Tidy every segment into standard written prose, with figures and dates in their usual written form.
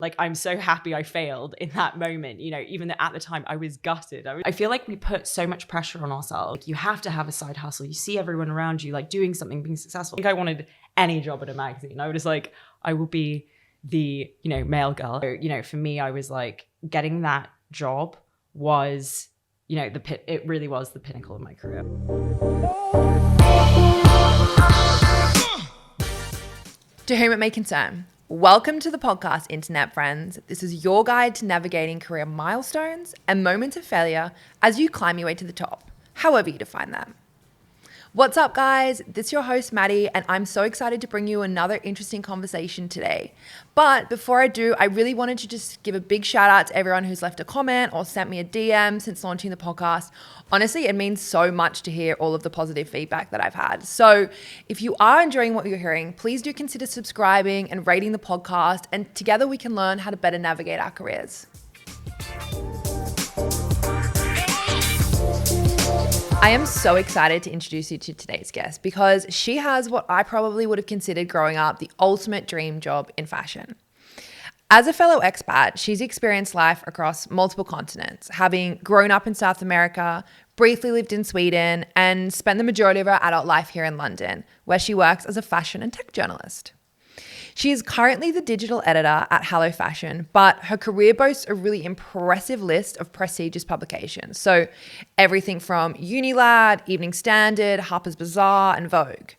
Like, I'm so happy I failed in that moment, you know, even though at the time I was gutted. I feel like we put so much pressure on ourselves. Like, you have to have a side hustle. You see everyone around you like doing something, being successful. I think I wanted any job at a magazine. I was like, I will be the, you know, mail girl. So, you know, for me, I was like, getting that job was, you know, it really was the pinnacle of my career. To whom it may concern, welcome to the podcast, Internet friends. This is your guide to navigating career milestones and moments of failure as you climb your way to the top, however you define that. What's up, guys? This is your host, Maddie, and I'm so excited to bring you another interesting conversation today. But before I do, I really wanted to just give a big shout out to everyone who's left a comment or sent me a DM since launching the podcast. Honestly, it means so much to hear all of the positive feedback that I've had. So if you are enjoying what you're hearing, please do consider subscribing and rating the podcast, and together we can learn how to better navigate our careers. I am so excited to introduce you to today's guest because she has what I probably would have considered growing up the ultimate dream job in fashion. As a fellow expat, she's experienced life across multiple continents, having grown up in South America, briefly lived in Sweden, and spent the majority of her adult life here in London, where she works as a fashion and tech journalist. She is currently the digital editor at Hello Fashion, but her career boasts a really impressive list of prestigious publications. So everything from UNILAD, Evening Standard, Harper's Bazaar, and Vogue.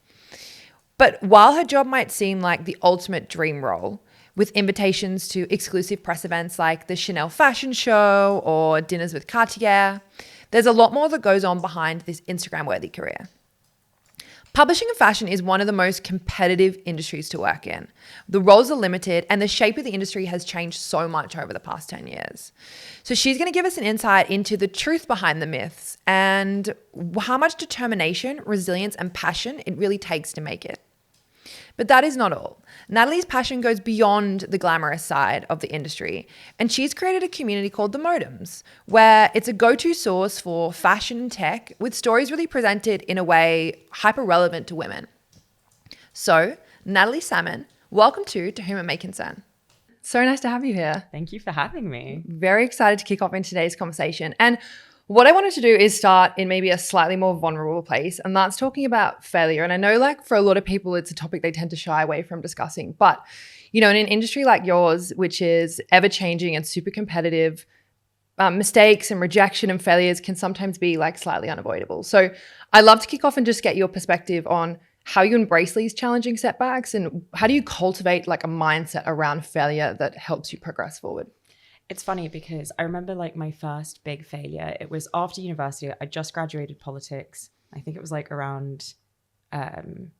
But while her job might seem like the ultimate dream role, with invitations to exclusive press events like the Chanel fashion show or dinners with Cartier, there's a lot more that goes on behind this Instagram-worthy career. Publishing and fashion is one of the most competitive industries to work in. The roles are limited and the shape of the industry has changed so much over the past 10 years. So she's going to give us an insight into the truth behind the myths and how much determination, resilience, and passion it really takes to make it. But that is not all. Natalie's passion goes beyond the glamorous side of the industry, and she's created a community called The Modems, where it's a go-to source for fashion and tech with stories really presented in a way hyper-relevant to women. So, Natalie Salmon, welcome to Whom It May Concern. So nice to have you here. Thank you for having me. Very excited to kick off in today's conversation. And what I wanted to do is start in maybe a slightly more vulnerable place, and that's talking about failure. And I know like for a lot of people, it's a topic they tend to shy away from discussing. But, you know, in an industry like yours, which is ever-changing and super competitive, mistakes and rejection and failures can sometimes be like slightly unavoidable. So I'd love to kick off and just get your perspective on how you embrace these challenging setbacks and how do you cultivate like a mindset around failure that helps you progress forward? It's funny because I remember like my first big failure. It was after university. I just graduated politics. I think it was like around the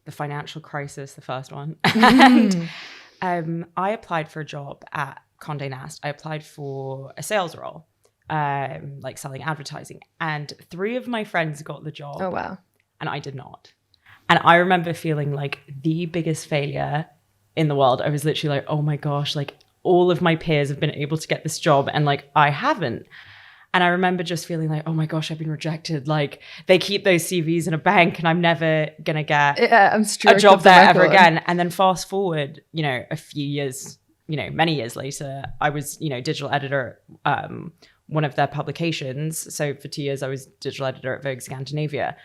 financial crisis, the first one. And I applied for a job at Condé Nast. I applied for a sales role, like selling advertising. And 3 of my friends got the job. Oh, wow. And I did not. And I remember feeling like the biggest failure in the world. I was literally like, oh my gosh, like, all of my peers have been able to get this job and like I haven't. And I remember just feeling like, oh my gosh, I've been rejected. Like they keep those CVs in a bank and I'm never going to get a job there ever again. And then fast forward, you know, a few years, you know, many years later, I was, you know, digital editor at one of their publications. So for 2 years, I was digital editor at Vogue Scandinavia.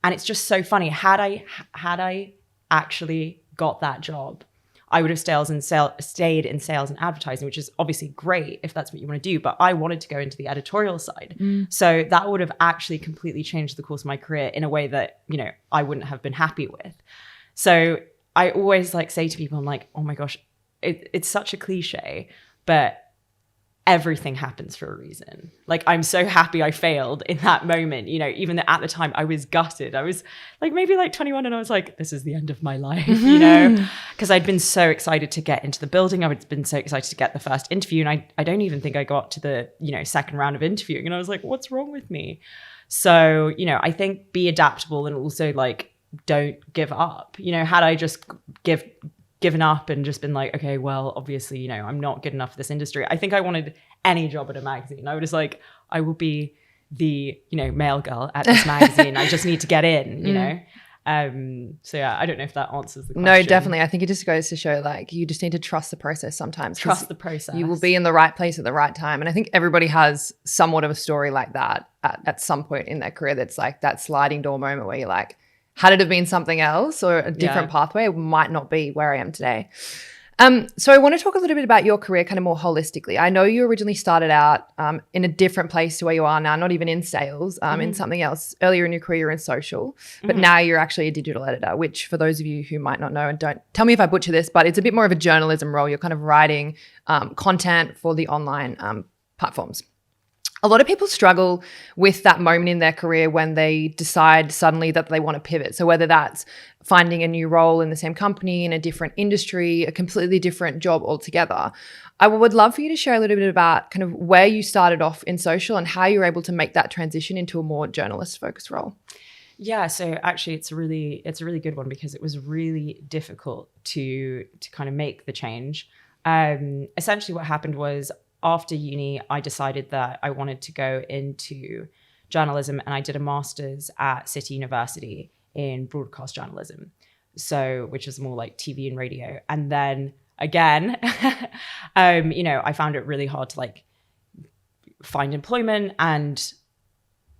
And it's just so funny. Had I actually got that job, I would have stayed in sales and advertising, which is obviously great if that's what you want to do. But I wanted to go into the editorial side. So that would have actually completely changed the course of my career in a way that, you know, I wouldn't have been happy with. So I always like say to people, I'm like, oh my gosh, it's such a cliche, but everything happens for a reason. Like, I'm so happy I failed in that moment, you know, even though at the time I was gutted. I was like maybe like 21 and I was like, this is the end of my life, you know, because I'd been so excited to get into the building. I'd been so excited to get the first interview. And I don't even think I got to the, you know, second round of interviewing. And I was like, what's wrong with me? So, you know, I think be adaptable and also like, don't give up. You know, had I just given up and just been like, okay, well, obviously, you know, I'm not good enough for this industry. I think I wanted any job at a magazine. I was like, I will be the, you know, mail girl at this magazine. I just need to get in, you know? So yeah, I don't know if that answers the question. No, definitely. I think it just goes to show like you just need to trust the process sometimes. Trust the process. You will be in the right place at the right time. And I think everybody has somewhat of a story like that at some point in their career that's like that sliding door moment where you're like, had it have been something else or a different pathway, it might not be where I am today. So I want to talk a little bit about your career kind of more holistically. I know you originally started out in a different place to where you are now, not even in sales, in something else. Earlier in your career, you were in social, but now you're actually a digital editor, which for those of you who might not know, and don't tell me if I butcher this, but it's a bit more of a journalism role. You're kind of writing content for the online platforms. A lot of people struggle with that moment in their career when they decide suddenly that they want to pivot. So whether that's finding a new role in the same company, in a different industry, a completely different job altogether. I would love for you to share a little bit about kind of where you started off in social and how you were able to make that transition into a more journalist-focused role. Yeah, so actually it's a really good one because it was really difficult to kind of make the change. Essentially what happened was after uni, I decided that I wanted to go into journalism, and I did a master's at City University in broadcast journalism, so which is more like TV and radio. And then again, I found it really hard to like find employment. And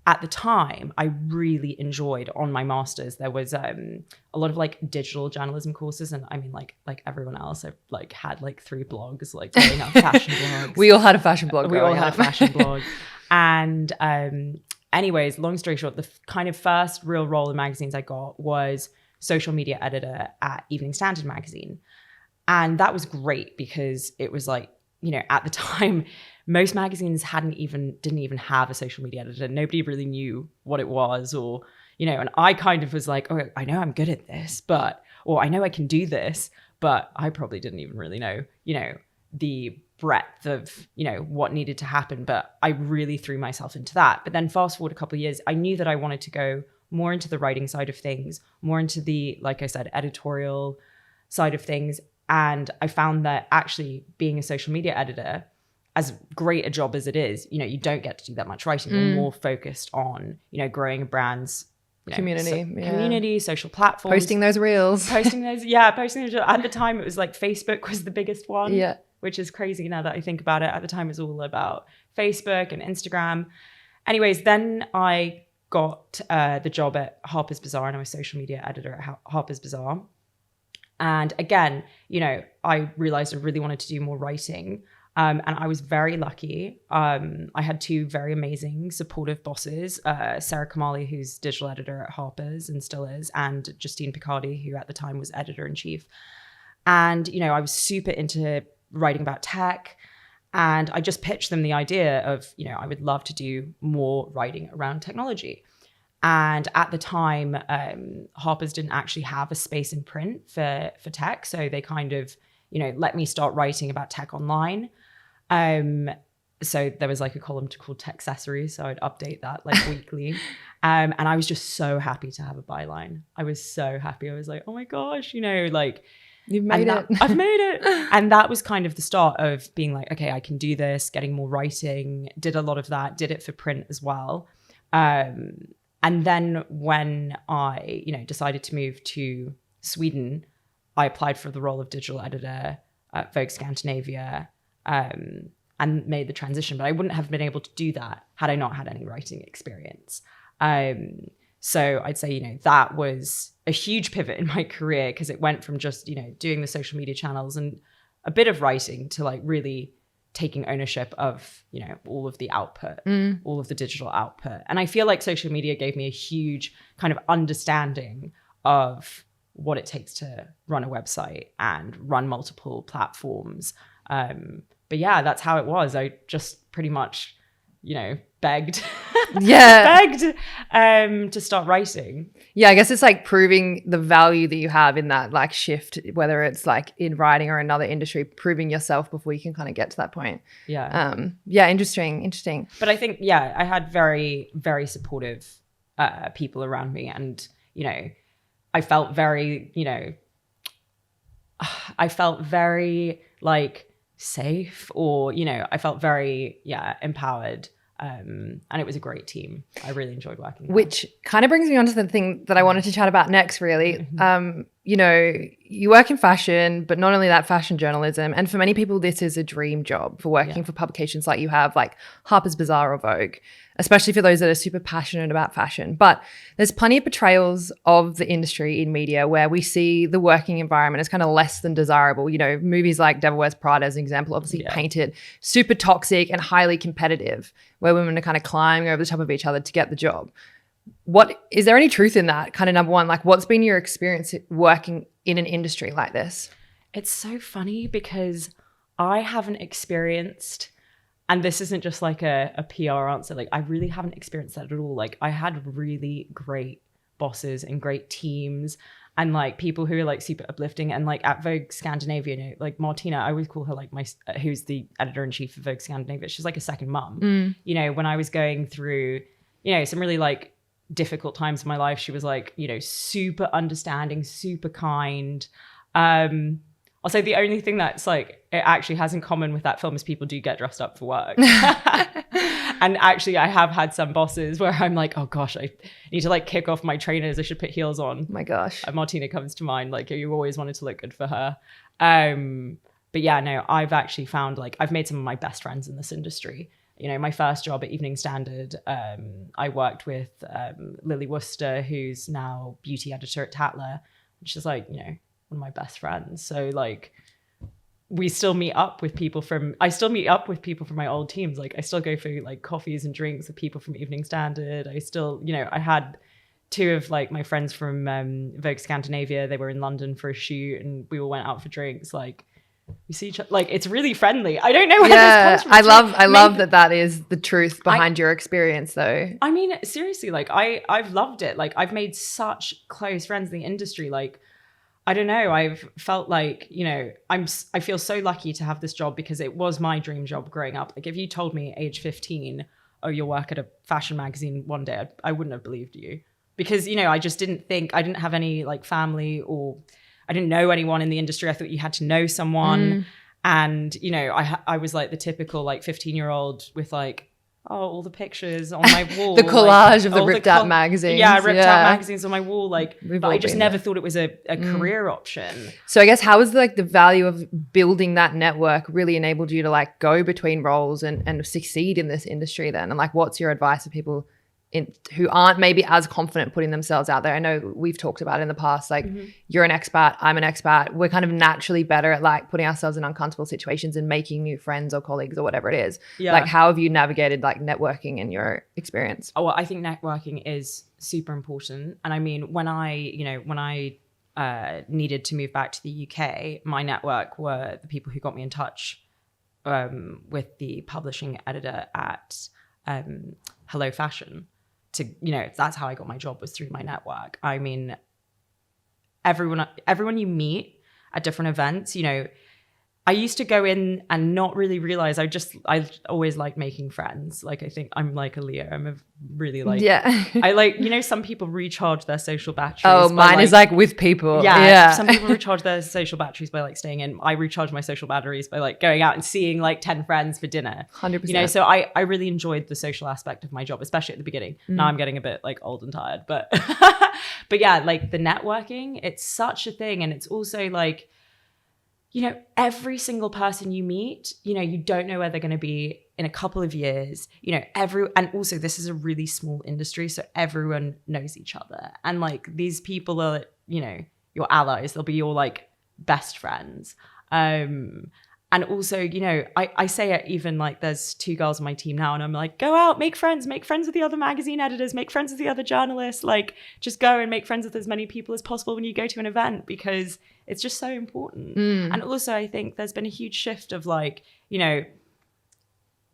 at the time, I really enjoyed on my master's. There was a lot of like digital journalism courses, and I mean, like everyone else, I like had like 3 blogs, like growing up, fashion blogs. We all had a fashion blog. And anyways, long story short, the kind of first real role in magazines I got was social media editor at Evening Standard magazine, and that was great because it was like, at the time, most magazines didn't even have a social media editor. Nobody really knew what it was, or, and I kind of was like, oh, I know I'm good at this, or I know I can do this, but I probably didn't even really know, the breadth of, what needed to happen. But I really threw myself into that. But then fast forward a couple of years, I knew that I wanted to go more into the writing side of things, more into the, like I said, editorial side of things. And I found that actually being a social media editor, as great a job as it is, you don't get to do that much writing. You're more focused on, growing a brand's community, social platforms. Posting those reels. Posting those. At the time, it was like Facebook was the biggest one, which is crazy now that I think about it. At the time, it was all about Facebook and Instagram. Anyways, then I got the job at Harper's Bazaar, and I was social media editor at Harper's Bazaar. And again, I realized I really wanted to do more writing. And I was very lucky. I had 2 very amazing, supportive bosses, Sarah Kamali, who's digital editor at Harper's and still is, and Justine Picardi, who at the time was editor-in-chief. And, I was super into writing about tech. And I just pitched them the idea of, I would love to do more writing around technology. And at the time, Harper's didn't actually have a space in print for tech. So they kind of, let me start writing about tech online. So there was like a column called Tech Accessories. So I'd update that like weekly. And I was just so happy to have a byline. I was so happy. I was like, oh my gosh, like you've made it. I've made it. And that was kind of the start of being like, okay, I can do this, getting more writing, did a lot of that, did it for print as well. And then when I, decided to move to Sweden, I applied for the role of digital editor at Vogue Scandinavia, and made the transition. But I wouldn't have been able to do that had I not had any writing experience. So I'd say, that was a huge pivot in my career because it went from just, doing the social media channels and a bit of writing to like really taking ownership of, all of the output, all of the digital output. And I feel like social media gave me a huge kind of understanding of what it takes to run a website and run multiple platforms. But yeah, that's how it was. I just pretty much, begged to start writing. Yeah, I guess it's like proving the value that you have in that like shift, whether it's like in writing or another industry, proving yourself before you can kind of get to that point. Interesting. But I think, I had very, very supportive people around me, and, I felt very, like safe, or, I felt very, empowered And it was a great team. I really enjoyed working there. Which kind of brings me on to the thing that I wanted to chat about next, really. You know, you work in fashion, but not only that, fashion journalism. And for many people, this is a dream job for working for publications like you have, like Harper's Bazaar or Vogue, especially for those that are super passionate about fashion. But there's plenty of portrayals of the industry in media where we see the working environment as kind of less than desirable. You know, movies like Devil Wears Prada, as an example, obviously painted super toxic and highly competitive, where women are kind of climbing over the top of each other to get the job. What is there any truth in that? Kind of number one, like what's been your experience working in an industry like this? It's so funny because I haven't experienced, and this isn't just like a PR answer, like I really haven't experienced that at all. Like I had really great bosses and great teams and like people who are like super uplifting. And like at Vogue Scandinavia, you know, like Martina, I always call her like who's the editor-in-chief of Vogue Scandinavia. She's like a second mum. You know, when I was going through, you know, some really like difficult times in my life, she was like, you know, super understanding, super kind. I'll say the only thing that's like it actually has in common with that film is people do get dressed up for work. And actually I have had some bosses where I'm like, oh gosh, I need to like kick off my trainers, I should put heels on. My gosh. Martina comes to mind, like you always wanted to look good for her. But yeah, no, I've actually found like I've made some of my best friends in this industry. You know, my first job at Evening Standard, I worked with Lily Worcester, who's now beauty editor at Tatler. And she's like, you know, one of my best friends. So like, we still meet up with people I still meet up with people from my old teams. Like I still go for like coffees and drinks with people from Evening Standard. I still, you know, I had two of like my friends from Vogue Scandinavia. They were in London for a shoot and we all went out for drinks. Like, we see each other, like it's really friendly. I don't know where this comes from. I love that is the truth behind your experience though. I mean, seriously, like I've loved it. Like I've made such close friends in the industry. Like, I don't know, I've felt like, you know, I feel so lucky to have this job because it was my dream job growing up. Like if you told me age 15, oh, you'll work at a fashion magazine one day, I wouldn't have believed you because, you know, I just didn't think, I didn't have any like family or I didn't know anyone in the industry. I thought you had to know someone. And, you know, I was like the typical like 15-year-old with like, oh, all the pictures on my wall. The collage like, of the ripped out magazines. Yeah, ripped out magazines on my wall. Like, but I just never thought it was a career option. So I guess how has like the value of building that network really enabled you to like go between roles and succeed in this industry then? And like, what's your advice to people who aren't maybe as confident putting themselves out there? I know we've talked about it in the past, like you're an expat, I'm an expat. We're kind of naturally better at like putting ourselves in uncomfortable situations and making new friends or colleagues or whatever it is. Yeah. Like how have you navigated like networking in your experience? Oh, well, I think networking is super important. And I mean, when I needed to move back to the UK, my network were the people who got me in touch with the publishing editor at Hello Fashion. To, you know, that's how I got my job, was through my network. I mean, everyone you meet at different events, you know, I used to go in and not really realize I always like making friends. Like I think I'm like a Leo. I'm a really like, I like, you know, some people recharge their social batteries. Oh, mine is like with people. Yeah. Some people recharge their social batteries by like staying in. I recharge my social batteries by like going out and seeing like 10 friends for dinner. 100%. You know, so I really enjoyed the social aspect of my job, especially at the beginning. Now I'm getting a bit like old and tired, but, but yeah, like the networking, it's such a thing. And it's also like, you know, every single person you meet, you know, you don't know where they're going to be in a couple of years, you know, and also this is a really small industry. So everyone knows each other. And like these people are, you know, your allies, they'll be your like best friends. And also, you know, I say it even like there's 2 girls on my team now and I'm like, go out, make friends with the other magazine editors, make friends with the other journalists, like just go and make friends with as many people as possible when you go to an event because it's just so important. And also I think there's been a huge shift of like, you know,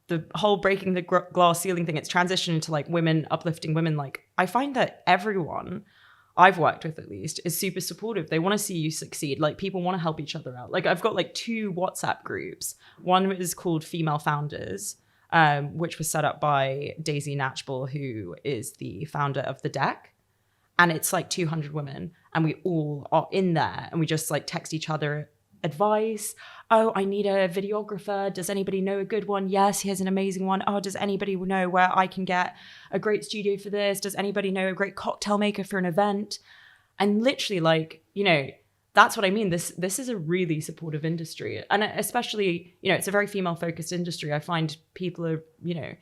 the whole breaking the glass ceiling thing, it's transitioned into like women, uplifting women. Like I find that everyone I've worked with at least is super supportive. They want to see you succeed. Like people want to help each other out. Like I've got like 2 WhatsApp groups. One is called Female Founders, which was set up by Daisy Natchball, who is the founder of The Deck. And it's like 200 women and we all are in there and we just like text each other advice. Oh, I need a videographer. Does anybody know a good one? Yes, here's an amazing one. Oh, does anybody know where I can get a great studio for this? Does anybody know a great cocktail maker for an event? And literally, like, you know, that's what I mean. This is a really supportive industry. And especially, you know, it's a very female-focused industry. I find people are, you know,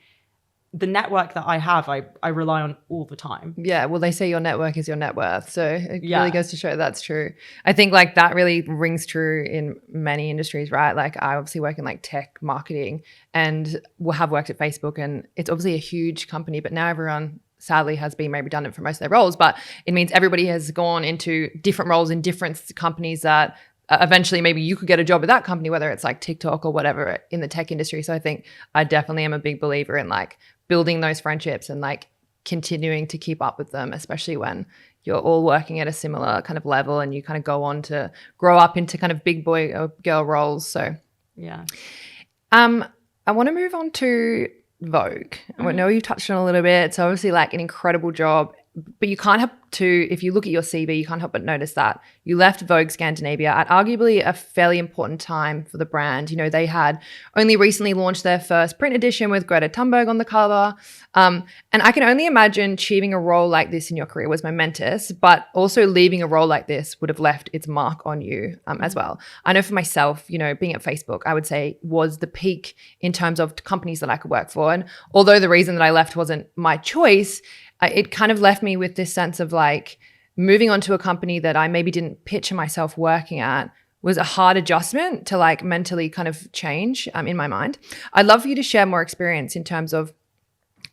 the network that I have, I rely on all the time. Yeah, well, they say your network is your net worth. So it really goes to show that's true. I think like that really rings true in many industries, right? Like I obviously work in like tech marketing and have worked at Facebook, and it's obviously a huge company, but now everyone sadly has been made redundant for most of their roles. But it means everybody has gone into different roles in different companies that eventually maybe you could get a job at that company, whether it's like TikTok or whatever in the tech industry. So I think I definitely am a big believer in like building those friendships and like continuing to keep up with them, especially when you're all working at a similar kind of level and you kind of go on to grow up into kind of big boy or girl roles. So yeah. I want to move on to Vogue. I know you touched on it a little bit. It's obviously like an incredible job, but you can't help to, if you look at your CV, you can't help but notice that you left Vogue Scandinavia at arguably a fairly important time for the brand. You know, they had only recently launched their first print edition with Greta Thunberg on the cover. And I can only imagine achieving a role like this in your career was momentous, but also leaving a role like this would have left its mark on you as well. I know for myself, you know, being at Facebook, I would say was the peak in terms of companies that I could work for. And although the reason that I left wasn't my choice, it kind of left me with this sense of like moving on to a company that I maybe didn't picture myself working at was a hard adjustment to like mentally kind of change in my mind. I'd love for you to share more experience in terms of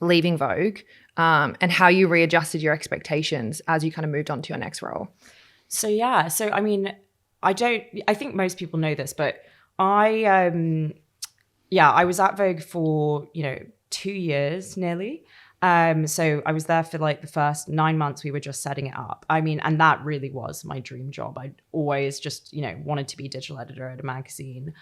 leaving Vogue and how you readjusted your expectations as you kind of moved on to your next role. So I mean, I think most people know this, but I was at Vogue for, you know, 2 years nearly. So I was there for like the first 9 months. We were just setting it up. I mean, and that really was my dream job. I'd always just, you know, wanted to be digital editor at a magazine.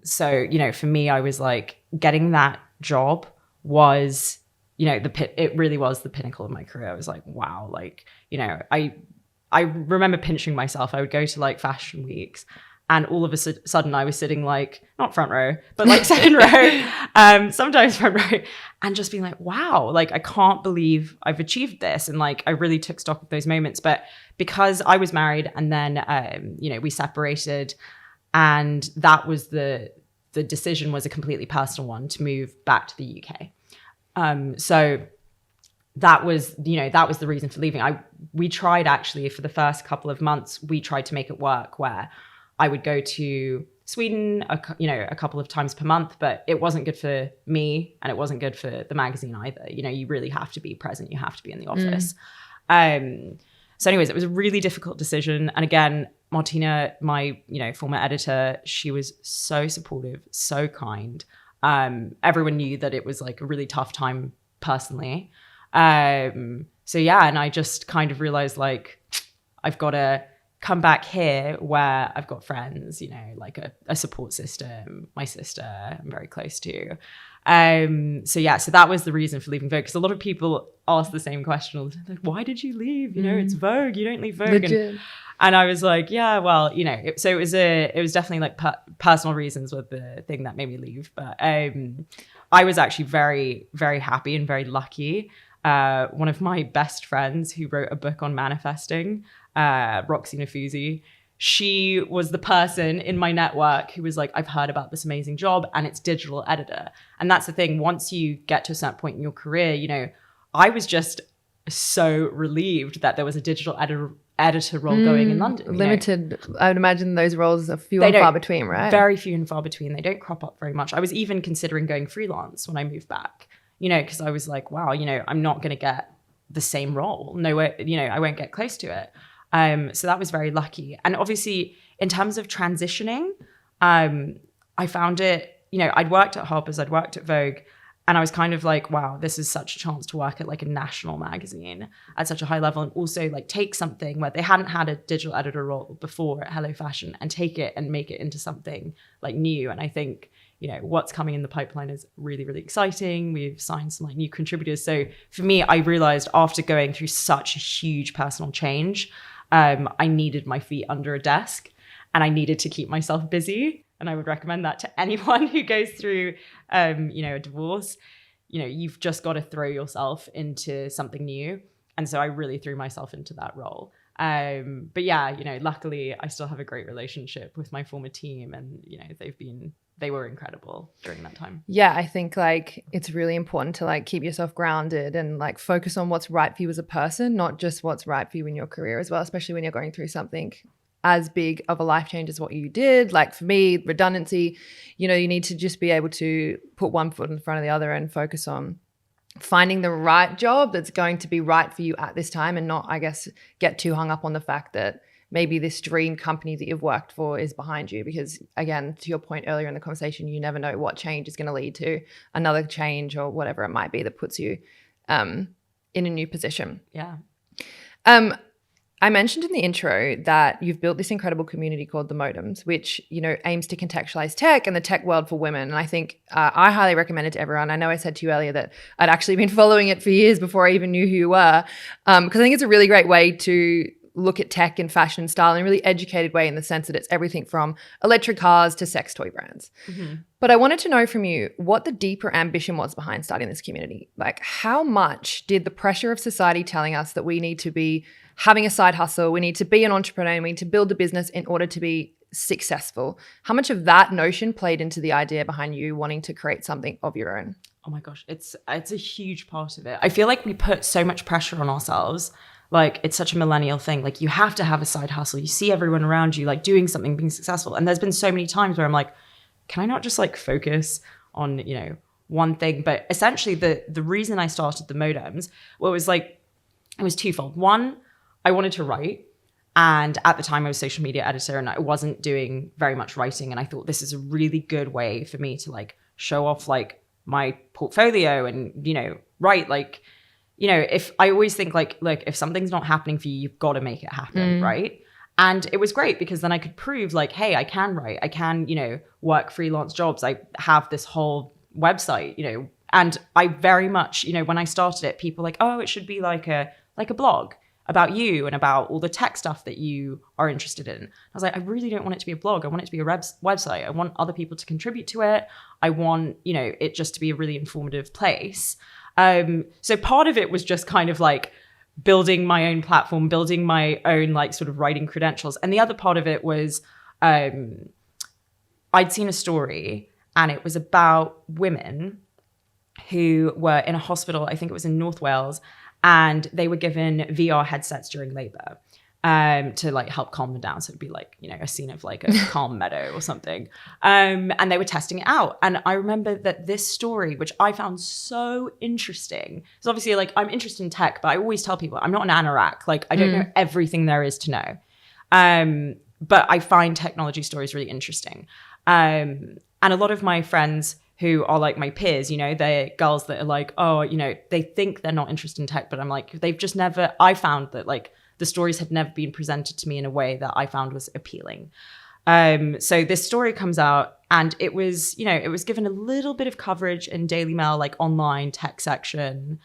So, you know, for me, I was like, getting that job was, you know, it really was the pinnacle of my career. I was like, wow, like, you know, I remember pinching myself. I would go to like fashion weeks, and all of a sudden I was sitting like, not front row, but like second row, sometimes front row, and just being like, wow, like I can't believe I've achieved this. And like, I really took stock of those moments. But because I was married and then, you know, we separated, and that was the decision was a completely personal one to move back to the UK. So that was the reason for leaving. We tried actually for the first couple of months, we tried to make it work where I would go to Sweden, a couple of times per month, but it wasn't good for me and it wasn't good for the magazine either. You know, you really have to be present. You have to be in the office. So anyways, it was a really difficult decision. And again, Martina, my, you know, former editor, she was so supportive, so kind. Everyone knew that it was like a really tough time personally. So yeah, and I just kind of realized like, I've got to come back here where I've got friends, you know, like a support system, my sister I'm very close to. So that was the reason for leaving Vogue, because a lot of people ask the same question, like, why did you leave? You know, it's Vogue, you don't leave Vogue. And I was like, yeah, well, you know, it was definitely like personal reasons were the thing that made me leave. But I was actually very, very happy and very lucky. One of my best friends who wrote a book on manifesting, Roxy Nafusi, she was the person in my network who was like, I've heard about this amazing job and it's digital editor. And that's the thing, once you get to a certain point in your career, you know, I was just so relieved that there was a digital editor role going in London. Limited. I would imagine those roles are few and far between, right? Very few and far between. They don't crop up very much. I was even considering going freelance when I moved back, you know, because I was like, wow, you know, I'm not going to get the same role. No way, you know, I won't get close to it. So that was very lucky. And obviously in terms of transitioning, I found it, you know, I'd worked at Harper's, I'd worked at Vogue, and I was kind of like, wow, this is such a chance to work at like a national magazine at such a high level, and also like take something where they hadn't had a digital editor role before at Hello Fashion and take it and make it into something like new. And I think, you know, what's coming in the pipeline is really, really exciting. We've signed some like new contributors. So for me, I realized after going through such a huge personal change, I needed my feet under a desk. and I needed to keep myself busy. And I would recommend that to anyone who goes through, a divorce. You've just got to throw yourself into something new. And so I really threw myself into that role. But yeah, luckily I still have a great relationship with my former team, and, they were incredible during that time. Yeah, I think like it's really important to like keep yourself grounded and like focus on what's right for you as a person, not just what's right for you in your career as well, especially when you're going through something as big of a life change as what you did. Like for me, redundancy, you need to just be able to put one foot in front of the other and focus on finding the right job that's going to be right for you at this time, and not, I guess, get too hung up on the fact that maybe this dream company that you've worked for is behind you. Because again, to your point earlier in the conversation, you never know what change is going to lead to another change or whatever it might be that puts you in a new position. Yeah. I mentioned in the intro that you've built this incredible community called The Modems, which, aims to contextualize tech and the tech world for women. And I think I highly recommend it to everyone. I know I said to you earlier that I'd actually been following it for years before I even knew who you were, because I think it's a really great way to look at tech and fashion and style in a really educated way, in the sense that it's everything from electric cars to sex toy brands. Mm-hmm. But I wanted to know from you what the deeper ambition was behind starting this community. Like, how much did the pressure of society telling us that we need to be having a side hustle, we need to be an entrepreneur, we need to build a business in order to be successful, how much of that notion played into the idea behind you wanting to create something of your own? Oh my gosh, it's a huge part of it. I feel like we put so much pressure on ourselves. Like, it's such a millennial thing. Like, you have to have a side hustle. You see everyone around you like doing something, being successful. And there's been so many times where I'm like, can I not just like focus on, one thing? But essentially the reason I started the Modems, it was twofold. One, I wanted to write. And at the time I was social media editor and I wasn't doing very much writing. And I thought this is a really good way for me to like show off like my portfolio and, write like, if I always think like, look, if something's not happening for you, you've got to make it happen, right? And it was great because then I could prove like, hey, I can write, I can, work freelance jobs. I have this whole website, and I very much, when I started it, people were like, oh, it should be like a blog about you and about all the tech stuff that you are interested in. I was like, I really don't want it to be a blog. I want it to be a website. I want other people to contribute to it. I want, it just to be a really informative place. So part of it was just kind of like building my own platform, building my own like sort of writing credentials. And the other part of it was I'd seen a story and it was about women who were in a hospital, I think it was in North Wales, and they were given VR headsets during labor to like help calm them down. So it'd be like, a scene of like a calm meadow or something. And they were testing it out. And I remember that this story, which I found so interesting, so obviously like I'm interested in tech, but I always tell people I'm not an anorak. Like I don't know everything there is to know. But I find technology stories really interesting. And a lot of my friends who are like my peers, they're girls that are like, oh, they think they're not interested in tech, but I'm like, I found that like the stories had never been presented to me in a way that I found was appealing. So this story comes out and it was given a little bit of coverage in Daily Mail, like online tech section,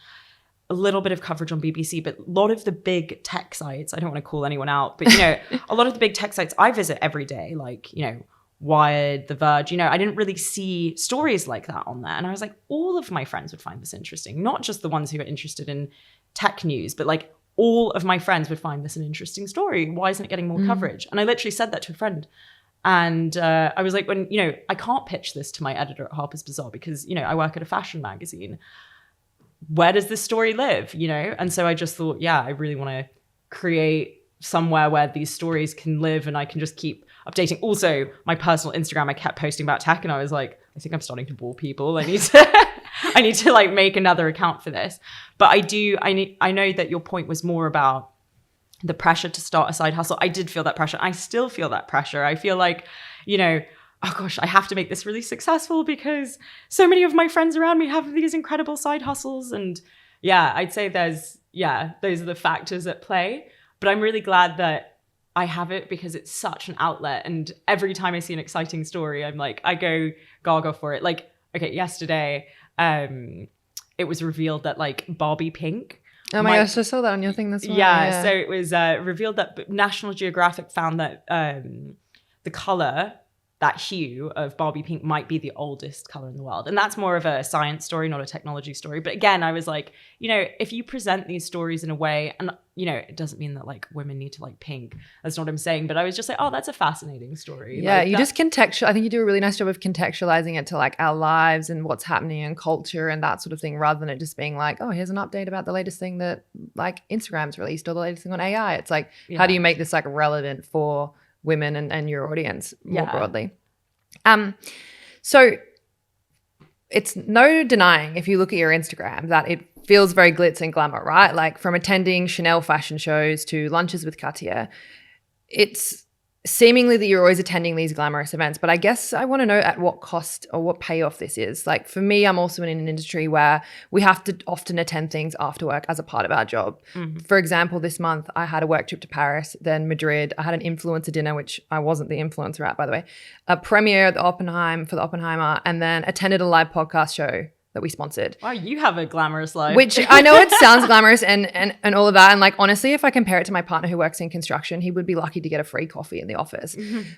a little bit of coverage on BBC, but a lot of the big tech sites, I don't want to call anyone out, but a lot of the big tech sites I visit every day, like, Wired, The Verge, I didn't really see stories like that on there. And I was like, all of my friends would find this interesting, not just the ones who are interested in tech news, but like all of my friends would find this an interesting story. Why isn't it getting more coverage? And I literally said that to a friend. And I was like, I can't pitch this to my editor at Harper's Bazaar because, I work at a fashion magazine. Where does this story live, And so I just thought, yeah, I really want to create somewhere where these stories can live and I can just keep updating. Also, my personal Instagram, I kept posting about tech and I was like, I think I'm starting to bore people. I need to like make another account for this. But I know that your point was more about the pressure to start a side hustle. I did feel that pressure. I still feel that pressure. I feel like, oh gosh, I have to make this really successful because so many of my friends around me have these incredible side hustles. And yeah, I'd say those are the factors at play. But I'm really glad that I have it because it's such an outlet. And every time I see an exciting story, I'm like, I go gaga for it. Like, okay, yesterday, it was revealed that like Barbie Pink. Oh my gosh, I saw that on your thing this morning. Yeah, so it was revealed that National Geographic found that the color, that hue of Barbie pink might be the oldest color in the world. And that's more of a science story, not a technology story. But again, I was like, you know, if you present these stories in a way, and, you know, it doesn't mean that like women need to like pink. That's not what I'm saying. But I was just like, oh, that's a fascinating story. Yeah, like, you just contextual. I think you do a really nice job of contextualizing it to like our lives and what's happening in culture and that sort of thing, rather than it just being like, oh, here's an update about the latest thing that like Instagram's released or the latest thing on AI. It's like, how do you make this like relevant for women and your audience more broadly? So it's no denying, if you look at your Instagram, that it feels very glitz and glamour, right? Like from attending Chanel fashion shows to lunches with Cartier, it's seemingly that you're always attending these glamorous events. But I guess I want to know at what cost or what payoff this is. Like for me, I'm also in an industry where we have to often attend things after work as a part of our job. For example, this month I had a work trip to Paris, then Madrid. I had an influencer dinner, which I wasn't the influencer at, by the way, a premiere at the Oppenheimer, and then attended a live podcast show that we sponsored. Wow, you have a glamorous life. Which I know it sounds glamorous and all of that. And like, honestly, if I compare it to my partner who works in construction, he would be lucky to get a free coffee in the office.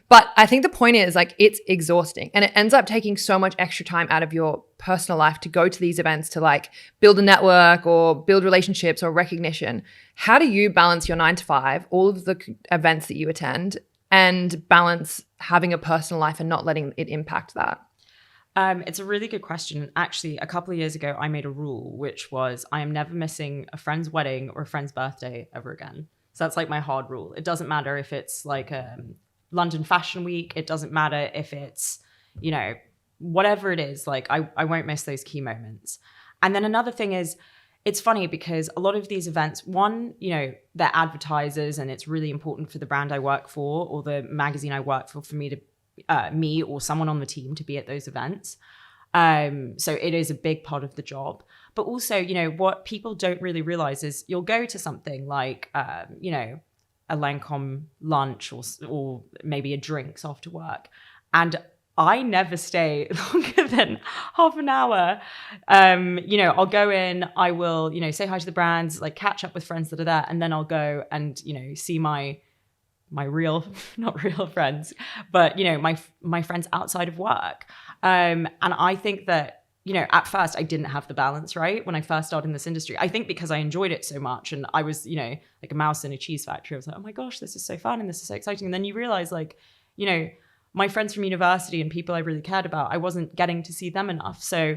But I think the point is like, it's exhausting and it ends up taking so much extra time out of your personal life to go to these events to like build a network or build relationships or recognition. How do you balance your 9 to 5, all of the events that you attend, and balance having a personal life and not letting it impact that? It's a really good question. Actually, a couple of years ago, I made a rule, which was I am never missing a friend's wedding or a friend's birthday ever again. So that's like my hard rule. It doesn't matter if it's like London Fashion Week. It doesn't matter if it's, you know, whatever it is. Like I won't miss those key moments. And then another thing is, it's funny because a lot of these events, one, you know, they're advertisers and it's really important for the brand I work for or the magazine I work for me to me or someone on the team to be at those events. So it is a big part of the job. But also, you know, what people don't really realize is you'll go to something like, you know, a Lancôme lunch or maybe a drinks after work. And I never stay longer than half an hour. You know, I'll go in, I will, you know, say hi to the brands, like catch up with friends that are there. And then I'll go and, you know, see my real, not real friends, but, you know, my friends outside of work. And I think that, you know, at first I didn't have the balance, right? When I first started in this industry, I think because I enjoyed it so much and I was, you know, like a mouse in a cheese factory. I was like, oh my gosh, this is so fun and this is so exciting. And then you realize like, you know, my friends from university and people I really cared about, I wasn't getting to see them enough. So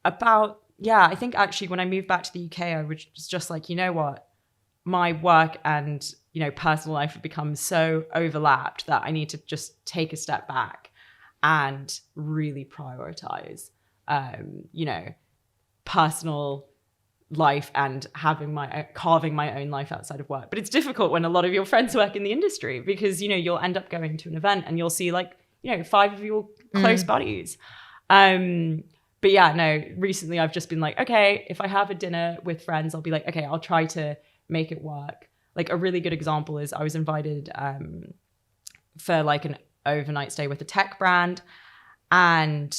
I think actually when I moved back to the UK, I was just like, you know what, my work and, you know, personal life have become so overlapped that I need to just take a step back and really prioritize, you know, personal life and carving my own life outside of work. But it's difficult when a lot of your friends work in the industry because, you know, you'll end up going to an event and you'll see like, you know, 5 of your close buddies. But yeah, no, recently I've just been like, okay, if I have a dinner with friends, I'll be like, okay, I'll try to make it work. Like a really good example is I was invited for like an overnight stay with a tech brand. And,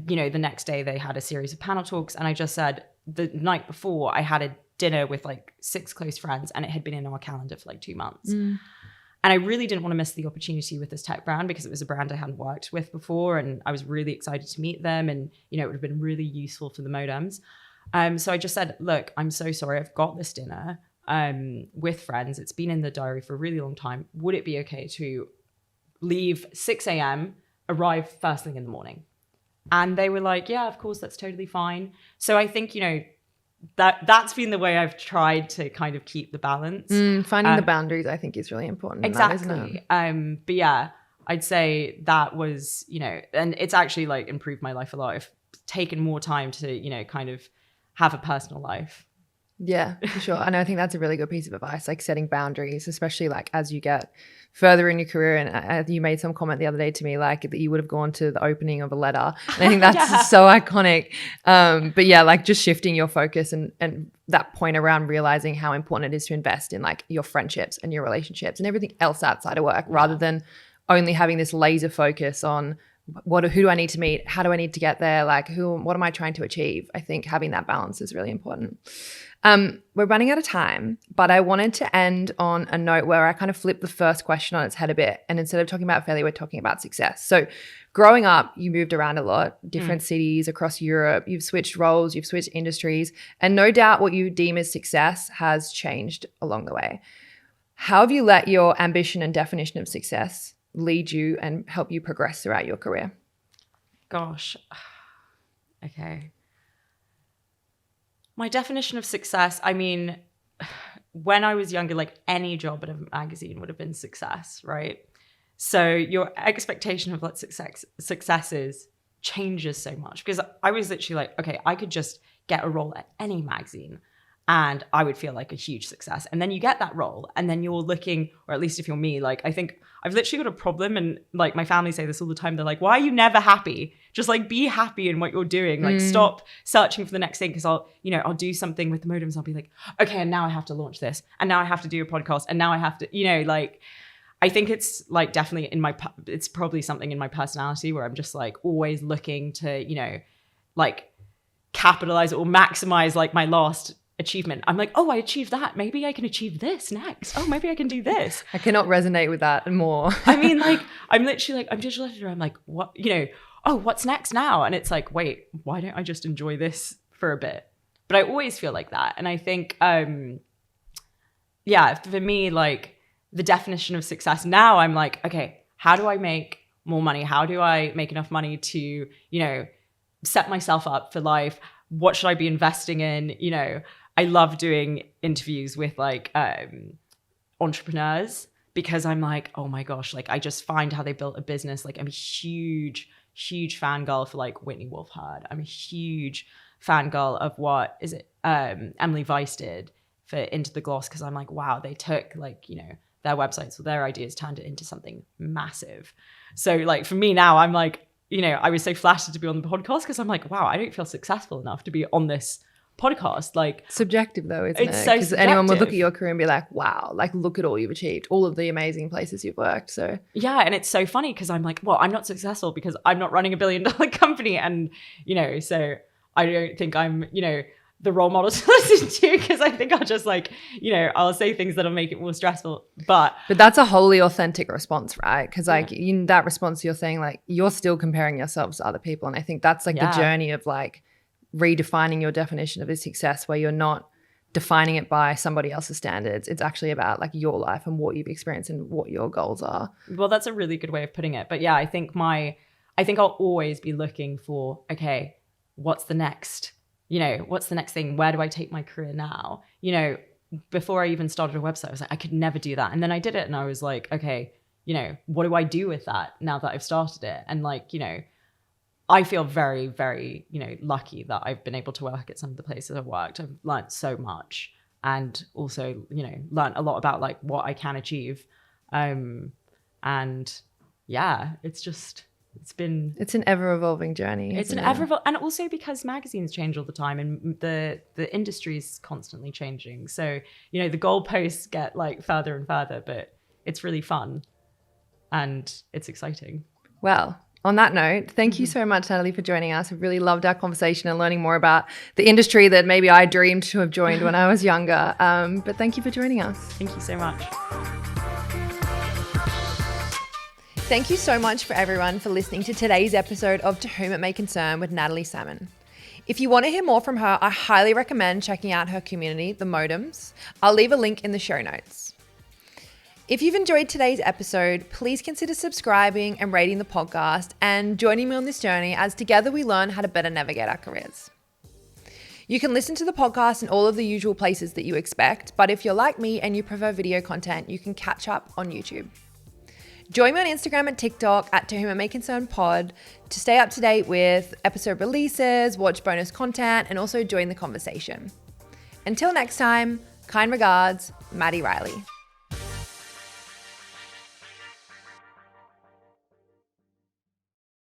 you know, the next day they had a series of panel talks. And I just said the night before I had a dinner with like 6 close friends and it had been in our calendar for like 2 months. And I really didn't want to miss the opportunity with this tech brand because it was a brand I hadn't worked with before. And I was really excited to meet them. And, you know, it would have been really useful for the modems. So I just said, look, I'm so sorry. I've got this dinner with friends. It's been in the diary for a really long time. Would it be okay to leave 6 a.m., arrive first thing in the morning? And they were like, yeah, of course, that's totally fine. So I think, you know, that's been the way I've tried to kind of keep the balance. Finding the boundaries, I think, is really important. Exactly. But yeah, I'd say that was, you know, and it's actually like improved my life a lot. I've taken more time to, you know, kind of have a personal life. Yeah, for sure. And I think that's a really good piece of advice, like setting boundaries, especially like as you get further in your career. And you made some comment the other day to me, like that you would have gone to the opening of a letter. And I think that's so iconic. But yeah, like just shifting your focus and that point around realizing how important it is to invest in like your friendships and your relationships and everything else outside of work rather than only having this laser focus on who do I need to meet? How do I need to get there? Like what am I trying to achieve? I think having that balance is really important. We're running out of time, but I wanted to end on a note where I kind of flipped the first question on its head a bit. And instead of talking about failure, we're talking about success. So growing up, you moved around a lot, different cities across Europe. You've switched roles, you've switched industries, and no doubt what you deem as success has changed along the way. How have you let your ambition and definition of success lead you and help you progress throughout your career? Gosh. Okay. My definition of success, I mean, when I was younger, like any job at a magazine would have been success, right? So your expectation of what success is changes so much, because I was literally like, okay, I could just get a role at any magazine and I would feel like a huge success. And then you get that role and then you're looking, or at least if you're me, like I think I've literally got a problem, and like my family say this all the time. They're like, why are you never happy? Just like be happy in what you're doing. Like stop searching for the next thing, because I'll do something with the modems. I'll be like, okay, and now I have to launch this, and now I have to do a podcast, and now I have to, like, I think it's like definitely it's probably something in my personality where I'm just like always looking to, like capitalize or maximize like my last achievement. I'm like, oh, I achieved that. Maybe I can achieve this next. Oh, maybe I can do this. I cannot resonate with that more. I mean, like, I'm literally like, I'm digital editor. I'm like, what, oh, what's next now? And it's like, wait, why don't I just enjoy this for a bit? But I always feel like that. And I think, for me, like the definition of success now, I'm like, okay, how do I make more money? How do I make enough money to, set myself up for life? What should I be investing in? I love doing interviews with like entrepreneurs, because I'm like, oh my gosh, like I just find how they built a business. Like I'm a huge fangirl for like Whitney Wolf Herd. I'm a huge fangirl of what is it Emily Weiss did for Into the Gloss, because I'm like, wow, they took like, their websites or their ideas, turned it into something massive. So like for me now, I'm like, I was so flattered to be on the podcast, because I'm like, wow, I don't feel successful enough to be on this podcast. Like subjective though, isn't it? It's so because anyone would look at your career and be like, wow, like look at all you've achieved, all of the amazing places you've worked. So yeah, and it's so funny because I'm like, well, I'm not successful because I'm not running $1 billion company, and so I don't think I'm the role model to listen to, because I think I'll just like I'll say things that'll make it more stressful. But that's a wholly authentic response, right? Because like in that response you're saying like you're still comparing yourselves to other people, and I think that's like the journey of like redefining your definition of a success, where you're not defining it by somebody else's standards. It's actually about like your life and what you've experienced and what your goals are. Well, that's a really good way of putting it. But yeah, I think I'll always be looking for, okay, what's the next, what's the next thing? Where do I take my career now? Before I even started a website, I was like, I could never do that. And then I did it and I was like, okay, what do I do with that now that I've started it? And like, I feel very, very, lucky that I've been able to work at some of the places I've worked. I've learned so much, and also, learned a lot about like what I can achieve. And yeah, it's an ever evolving journey. It's an and also because magazines change all the time, and the industry is constantly changing. So, the goalposts get like further and further, but it's really fun and it's exciting. Well, on that note, thank you so much, Natalie, for joining us. I've really loved our conversation and learning more about the industry that maybe I dreamed to have joined when I was younger. But thank you for joining us. Thank you so much. Thank you so much for everyone for listening to today's episode of To Whom It May Concern with Natalie Salmon. If you want to hear more from her, I highly recommend checking out her community, The Modems. I'll leave a link in the show notes. If you've enjoyed today's episode, please consider subscribing and rating the podcast and joining me on this journey as together we learn how to better navigate our careers. You can listen to the podcast in all of the usual places that you expect, but if you're like me and you prefer video content, you can catch up on YouTube. Join me on Instagram and TikTok at To Whom It May Concern Pod to stay up to date with episode releases, watch bonus content, and also join the conversation. Until next time, kind regards, Maddie Riley.